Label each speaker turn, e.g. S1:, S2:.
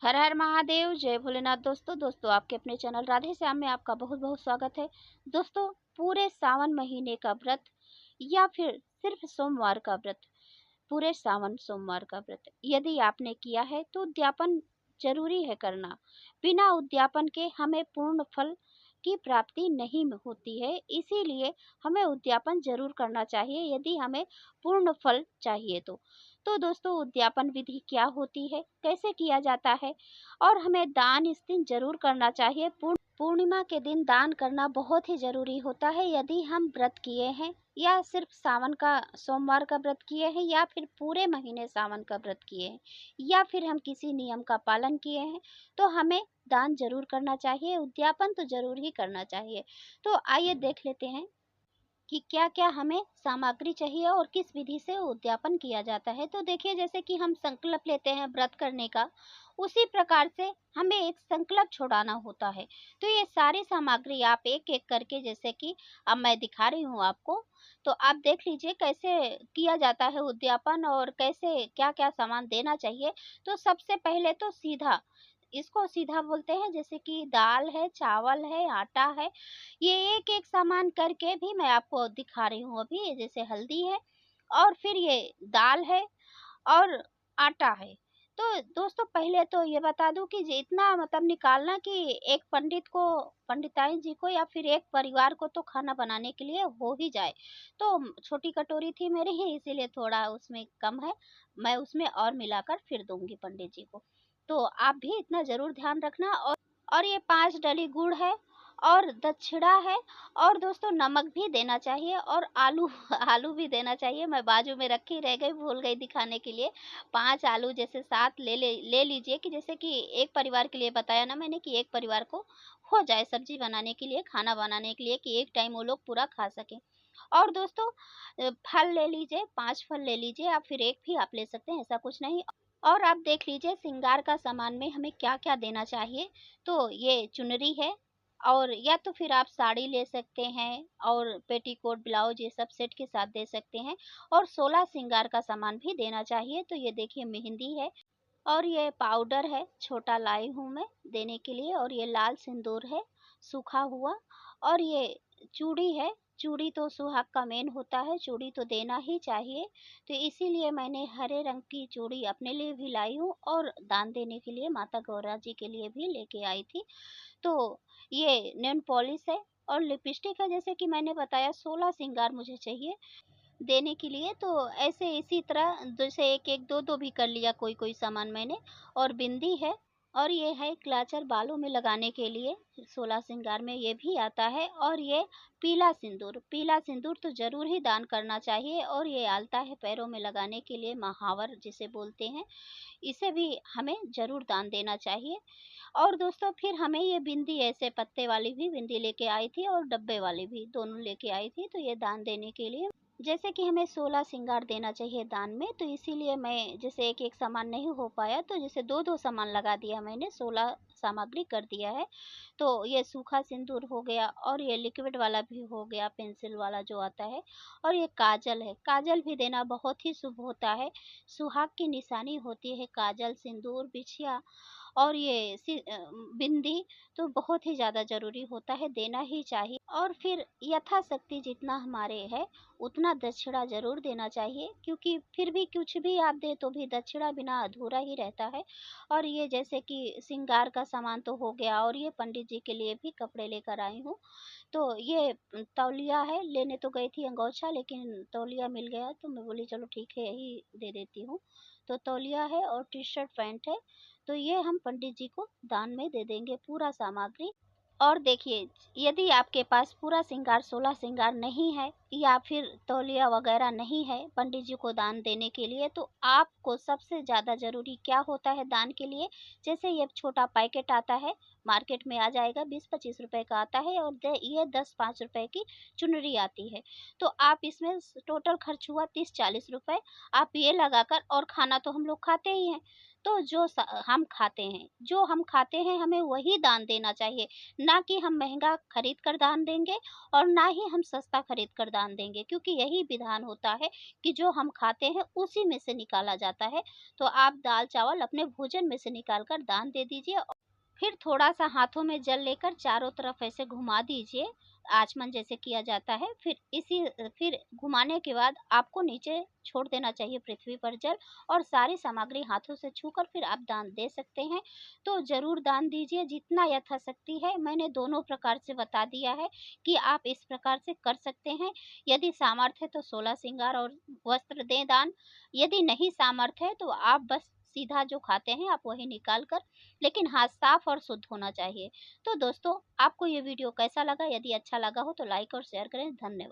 S1: हर हर महादेव, जय भोलेनाथ। दोस्तों आपके अपने चैनल राधे श्याम में आपका बहुत बहुत स्वागत है। दोस्तों, पूरे सावन महीने का व्रत या फिर सिर्फ सोमवार का व्रत, पूरे सावन सोमवार का व्रत यदि आपने किया है तो उद्यापन जरूरी है करना। बिना उद्यापन के हमें पूर्ण फल की प्राप्ति नहीं होती है, इसीलिए हमें उद्यापन जरूर करना चाहिए यदि हमें पूर्ण फल चाहिए तो दोस्तों, उद्यापन विधि क्या होती है, कैसे किया जाता है और हमें दान इस दिन जरूर करना चाहिए। पूर्णिमा के दिन दान करना बहुत ही जरूरी होता है। यदि हम व्रत किए हैं या सिर्फ सावन का सोमवार का व्रत किए हैं या फिर पूरे महीने सावन का व्रत किए हैं या फिर हम किसी नियम का पालन किए हैं तो हमें दान जरूर करना चाहिए, उद्यापन तो जरूर ही करना चाहिए। तो आइए देख लेते हैं कि क्या क्या हमें सामग्री चाहिए और किस विधि से उद्यापन किया जाता है। तो देखिए, जैसे कि हम संकल्प लेते हैं व्रत करने का, उसी प्रकार से हमें एक संकल्प छुड़ाना होता है। तो ये सारी सामग्री आप एक एक करके, जैसे कि अब मैं दिखा रही हूँ आपको, तो आप देख लीजिए कैसे किया जाता है उद्यापन और कैसे क्या क्या सामान देना चाहिए। तो सबसे पहले तो सीधा, इसको सीधा बोलते हैं, जैसे कि दाल है, चावल है, आटा है, ये एक एक सामान करके भी मैं आपको दिखा रही हूँ अभी। जैसे हल्दी है और फिर ये दाल है और आटा है। तो दोस्तों, पहले तो ये बता दूं कि इतना मतलब निकालना कि एक पंडित को, पंडिताई जी को या फिर एक परिवार को तो खाना बनाने के लिए हो ही जाए। तो छोटी कटोरी थी मेरी ही, इसीलिए थोड़ा उसमें कम है, मैं उसमें और मिलाकर फिर दूंगी पंडित जी को। तो आप भी इतना जरूर ध्यान रखना। और ये 5 डली गुड़ है और दक्षिणा है और दोस्तों नमक भी देना चाहिए और आलू आलू भी देना चाहिए। मैं बाजू में रखी रह गई, भूल गई दिखाने के लिए। 5 आलू जैसे साथ ले लीजिए, कि जैसे कि एक परिवार के लिए बताया ना मैंने कि एक परिवार को हो जाए सब्जी बनाने के लिए, खाना बनाने के लिए, कि एक टाइम वो लोग पूरा खा सके। और दोस्तों, फल ले लीजिए, 5 फल ले लीजिए, आप फिर एक भी आप ले सकते हैं, ऐसा कुछ नहीं। और आप देख लीजिए श्रृंगार का सामान में हमें क्या क्या देना चाहिए। तो ये चुनरी है, और या तो फिर आप साड़ी ले सकते हैं और पेटीकोट ब्लाउज ये सब सेट के साथ दे सकते हैं। और 16 श्रृंगार का सामान भी देना चाहिए। तो ये देखिए, मेहंदी है और ये पाउडर है, छोटा लाई हूँ मैं देने के लिए, और ये लाल सिंदूर है सूखा हुआ, और ये चूड़ी है। चूड़ी तो सुहाग का मेन होता है, चूड़ी तो देना ही चाहिए। तो इसीलिए मैंने हरे रंग की चूड़ी अपने लिए भी लाई हूँ और दान देने के लिए माता गौरा जी के लिए भी लेके आई थी। तो ये नेल पॉलिश है और लिपस्टिक है, जैसे कि मैंने बताया 16 श्रृंगार मुझे चाहिए देने के लिए। तो ऐसे इसी तरह जैसे एक एक दो दो भी कर लिया कोई कोई सामान मैंने। और बिंदी है और ये है क्लाचर बालों में लगाने के लिए, 16 श्रृंगार में ये भी आता है। और ये पीला सिंदूर, पीला सिंदूर तो जरूर ही दान करना चाहिए। और ये आलता है पैरों में लगाने के लिए, महावर जिसे बोलते हैं, इसे भी हमें जरूर दान देना चाहिए। और दोस्तों, फिर हमें ये बिंदी, ऐसे पत्ते वाली भी बिंदी लेके आई थी और डब्बे वाली भी दोनों लेके आई थी, तो ये दान देने के लिए। जैसे कि हमें 16 श्रृंगार देना चाहिए दान में, तो इसीलिए मैं जैसे एक एक सामान नहीं हो पाया तो जैसे दो दो सामान लगा दिया, मैंने 16 सामग्री कर दिया है। तो ये सूखा सिंदूर हो गया और ये लिक्विड वाला भी हो गया, पेंसिल वाला जो आता है। और ये काजल है, काजल भी देना बहुत ही शुभ होता है, सुहाग की निशानी होती है काजल, सिंदूर, बिछिया और ये बिंदी तो बहुत ही ज़्यादा ज़रूरी होता है, देना ही चाहिए। और फिर यथाशक्ति जितना हमारे है उतना दक्षिणा ज़रूर देना चाहिए, क्योंकि फिर भी कुछ भी आप दे तो भी दक्षिणा बिना अधूरा ही रहता है। और ये जैसे कि श्रृंगार का सामान तो हो गया, और ये पंडित जी के लिए भी कपड़े लेकर आई हूँ। तो ये तौलिया है, लेने तो गई थी अंगोछा, लेकिन तौलिया मिल गया तो मैं बोली चलो ठीक है यही दे देती हूँ। तो तौलिया है और टी शर्ट पैंट है। तो ये हम पंडित जी को दान में दे देंगे पूरा सामग्री। और देखिए, यदि आपके पास पूरा श्रृंगार 16 श्रृंगार नहीं है या फिर तौलिया वगैरह नहीं है पंडित जी को दान देने के लिए, तो आपको सबसे ज़्यादा ज़रूरी क्या होता है दान के लिए। जैसे ये छोटा पैकेट आता है, मार्केट में आ जाएगा, 20-25 रुपए का आता है, और ये 10-5 रुपए की चुनरी आती है। तो आप इसमें टोटल खर्च हुआ 30-40 रुपए। आप ये लगाकर, और खाना तो हम लोग खाते ही हैं, तो जो हम खाते हैं हमें वही दान देना चाहिए, ना कि हम महँगा खरीद कर दान देंगे और ना ही हम सस्ता खरीद कर दान देंगे, क्योंकि यही विधान होता है कि जो हम खाते हैं उसी में से निकाला जाता है। तो आप दाल-चावल अपने भोजन में से निकाल कर दान दे दीजिए। फिर थोड़ा-सा हाथों में जल लेकर चारों तरफ ऐसे घुमा दीजिए, आचमन जैसे किया जाता है। फिर घुमाने के बाद आपको नीचे छोड़ देना चाहिए पृथ्वी पर जल, और सारी सामग्री हाथों से छूकर फिर आप दान दे सकते हैं। तो ज़रूर दान दीजिए जितना यथाशक्ति है। मैंने दोनों प्रकार से बता दिया है कि आप इस प्रकार से कर सकते हैं। यदि सामर्थ्य है तो 16 श्रृंगार और वस्त्र दें दान। यदि नहीं सामर्थ्य है तो आप बस सीधा जो खाते हैं आप वही निकाल कर, लेकिन हाथ साफ और शुद्ध होना चाहिए। तो दोस्तों, आपको ये वीडियो कैसा लगा? यदि अच्छा लगा हो तो लाइक और शेयर करें। धन्यवाद।